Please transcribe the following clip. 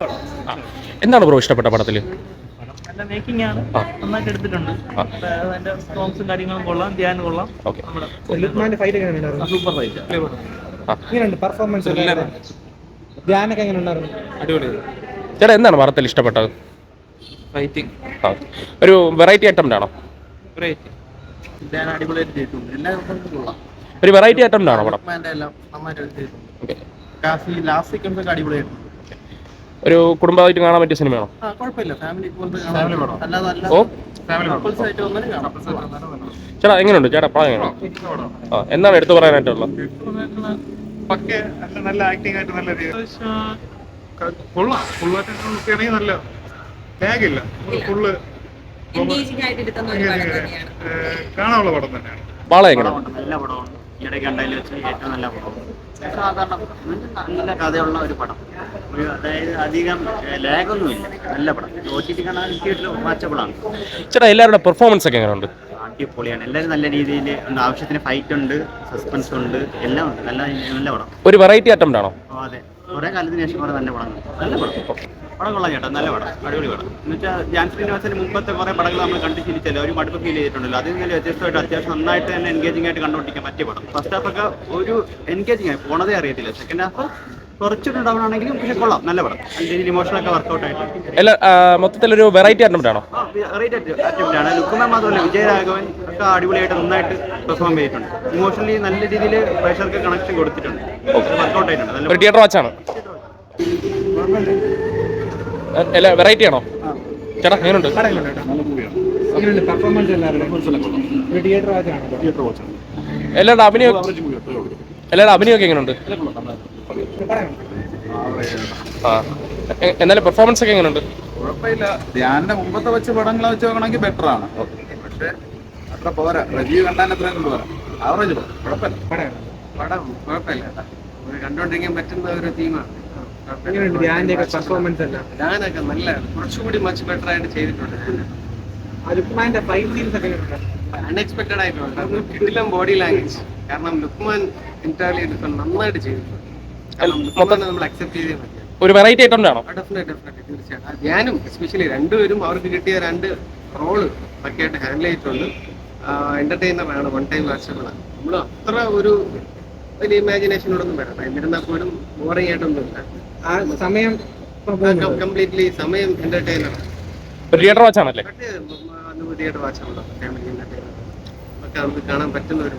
ആ. എന്താണ് ബ്രോ ഇഷ്ടപ്പെട്ട പടത്തിൽ? നല്ല മേക്കിംഗ് ആണ്, നന്നായിട്ട് എടുത്തിട്ടുണ്ട്. അതിന്റെ സോങ്സും കാര്യങ്ങളും കൊള്ളാം, ധ്യാനം കൊള്ളാം. ഓക്കെ. ലുക്മാന്റെ ഫൈറ്റ് എങ്ങനെ ഉണ്ടായിരുന്നു? Super fight. എങ്ങനെയുണ്ട് പെർഫോമൻസ്? ധ്യാനൊക്കെ എങ്ങനെ ഉണ്ടായിരുന്നു? അടിപൊളി ചേട്ടാ, എന്താണ് പടത്തിൽ ഇഷ്ടപ്പെട്ടത്? ഫൈറ്റിംഗ്, ആ, ഒരു വെറൈറ്റി അറ്റംപ്റ്റ് ആണോ? ധ്യാനം അടിപൊളിയായിട്ട് ചെയ്തിട്ടുണ്ട്. എല്ലാവർക്കും കൊള്ളാം. ഒരു വെറൈറ്റി അറ്റംപ്റ്റ് ആണോ പടം? ലുക്മാന്റെ എല്ലാം നന്നായിട്ട് ചെയ്തിട്ടുണ്ട്. ഓക്കെ. ലാസ്റ്റ് സീക്വൻസ് ഒക്കെ അടിപൊളിയായിട്ടുണ്ട്. ഒരു കുടുംബമായിട്ട് കാണാൻ പറ്റിയ സിനിമയാണോ? കുഴപ്പമില്ല, ഫാമിലി പോലത്തെ അല്ലാതെ ഓ, കപ്പിൾസ് ആയിട്ട് വന്നാലും കാണാം. ചേട്ടാ എങ്ങനെയുണ്ട്? ചേട്ടാ പടം എങ്ങനെയാണ്? ആ, എന്താണ് എടുത്തു പറയാനായിട്ടുള്ളത്? പക്കെ നല്ല ആക്ടിംഗ് ആയിട്ട് നല്ല കൊള്ളാം. ഫുള്ളായിട്ട് നല്ല ടാഗില്ല, ഫുള്ള് കാണാനുള്ള പടം തന്നെയാണ്. ബാള എങ്ങനെയാണ്? നല്ല പടമാണ്. ഈയിടെ കണ്ടതിൽ വെച്ച് ഏറ്റവും നല്ല പടമാണ്. സാധാരണ നല്ല കഥയുള്ള ഒരു പടം. അതായത് അധികം ലാഗൊന്നുമില്ല. നല്ല പടം. OTT കാണാൻ തിയേറ്ററിൽ വാച്ചബിളാണ്. ചേട്ടാ, എല്ലാവരുടെ പെർഫോമൻസ് ഒക്കെ എങ്ങനെയുണ്ട്? അടിപൊളിയാണ്. എല്ലാവരും നല്ല രീതിയിൽ ആവശ്യത്തിന് ഫൈറ്റ് ഉണ്ട്, സസ്പെൻസ് ഉണ്ട്, എല്ലാം ഉണ്ട്. നല്ല പടം. ഒരു വെറൈറ്റി അറ്റംപ്റ്റ് ആണോ? അതെ, കുറെ കാലത്തിന് ശേഷം കുറെ നല്ല പടം. നല്ല പടം. പടം കൊള്ളാം ചേട്ടാ, നല്ല പടം, അടിപൊളി പടം. എന്ന് വെച്ചാൽ ജാൻ ശ്രീനിവാസന് മുമ്പത്തെ കുറെ പടങ്ങൾ നമ്മൾ കണ്ടു ശീലിച്ചല്ലോ, ഒരു മടുപ്പ് ഫീൽ ചെയ്തിട്ടുണ്ടല്ലോ. അതിൽ നിന്ന് വ്യത്യസ്തമായിട്ട് അത്യാവശ്യം നന്നായിട്ട് തന്നെ എൻഗേജിംഗ് ആയിട്ട് കണ്ടുകൊണ്ടിരിക്കാൻ പറ്റിയ പടം. ഫസ്റ്റ് ഹാഫ് ഒക്കെ ഒരു എൻഗേജിംഗ് ആയി പോണതേ അറിയത്തില്ല. സെക്കൻഡ് ഹാഫ് കുറച്ചൊരു ഡൗൺ ആണെങ്കിലും പക്ഷെ കൊള്ളാം, നല്ല പടം. അതിൻ്റെ രീതിയിൽ ഇമോഷനൊക്കെ വർക്കൗട്ട് ആയിട്ട് എല്ലാ മൊത്തത്തിലൊരു വെറൈറ്റി അറ്റംപ്റ്റ് ആണോ? അറ്റംപ്റ്റ് ആണ്. ലുക്കുമാൻ മാത്രമല്ല, വിജയരാഘവൻ ഒക്കെ അടിപൊളിയായിട്ട് നന്നായിട്ട് പെർഫോം ചെയ്തിട്ടുണ്ട്. ഇമോഷണലി നല്ല രീതിയിൽ പ്രേക്ഷകർക്ക് കണക്ഷൻ കൊടുത്തിട്ടുണ്ട്, വർക്കൗട്ട് ആയിട്ടുണ്ട്. നല്ല ഒരു തിയേറ്റർ വാച്ചാണ്. എല്ലാ വെറൈറ്റി ആണോ? ചേട്ടാ എങ്ങനെയുണ്ട്? എങ്ങനെയുണ്ട് പെർഫോമൻസ്? എല്ലാവരും തിയേറ്റർ വാച്ചാണ്. എല്ലാവരുടെ അഭിനയമൊക്കെ എങ്ങനെയുണ്ട്? ആ, എന്നാലും പെർഫോമൻസ് ഒക്കെ എങ്ങനെയുണ്ട്? കുഴപ്പമില്ല. ധ്യാനിന്റെ മുമ്പത്തെ വെച്ച് പടങ്ങളെ വെച്ച് നോക്കണമെങ്കിൽ ബെറ്റർ ആണ്. പക്ഷെ അത്ര പോരാ. റിവ്യൂ കണ്ടാൽ അത്രയും പോരാ. ആവറേജ് കുഴപ്പമില്ല. പടം കുഴപ്പമില്ല, കണ്ടുകൊണ്ടിരിക്കാൻ പറ്റുന്ന ഒരു തീമാണ്. പെർഫോമൻസ് അല്ല ഞാനൊക്കെ നല്ല കുറച്ചുകൂടി മച്ച് ബെറ്റർ ആയിട്ട് ചെയ്തിട്ടുണ്ട്. ലുക്മാന്റെ ഫൈറ്റ് സീൻസ് ഒക്കെ അൺഎക്സ്പെക്ടഡ് ആയിട്ടുണ്ട്. കിടിലം ബോഡി ലാംഗ്വേജ്. കാരണം ലുക്മാൻ എൻറ്റയർലി നന്നായിട്ട് ചെയ്തിട്ടുണ്ട്. നമ്മൾ അക്സെപ്റ്റ് ചെയ്തേ പറ്റും. ഒരു വെറൈറ്റി അറ്റംപ്റ്റ് ആണോ? ഡെഫിനറ്റ്ലി തീർച്ചയായിട്ടും. ഞാനും എസ്പെഷ്യലി രണ്ടുപേരും അവർക്ക് കിട്ടിയ രണ്ട് റോള് പക്കയായിട്ട് ഹാൻഡിൽ ചെയ്തിട്ടുണ്ട്. എന്റർടൈനർ ആണ്, വൺ ടൈം വാച്ചബിളാണ്. നമ്മൾ അത്ര ഒരു വലിയ ഇമാജിനേഷനോടൊന്നും വരണം. എന്നിരുന്നാൽ പോലും ബോറിംഗ് ആയിട്ടൊന്നുമില്ല. ആ സമയം കംപ്ലീറ്റ്ലി സമയം എന്റർടൈനറാണ്. ഒരു തിയേറ്റർ വാച്ചാണല്ലേ? തിയേറ്റർ വാച്ചബിളാണ്. ഫാമിലി എന്റർടൈനർ ഒക്കെ നമുക്ക് കാണാൻ പറ്റുന്ന ഒരു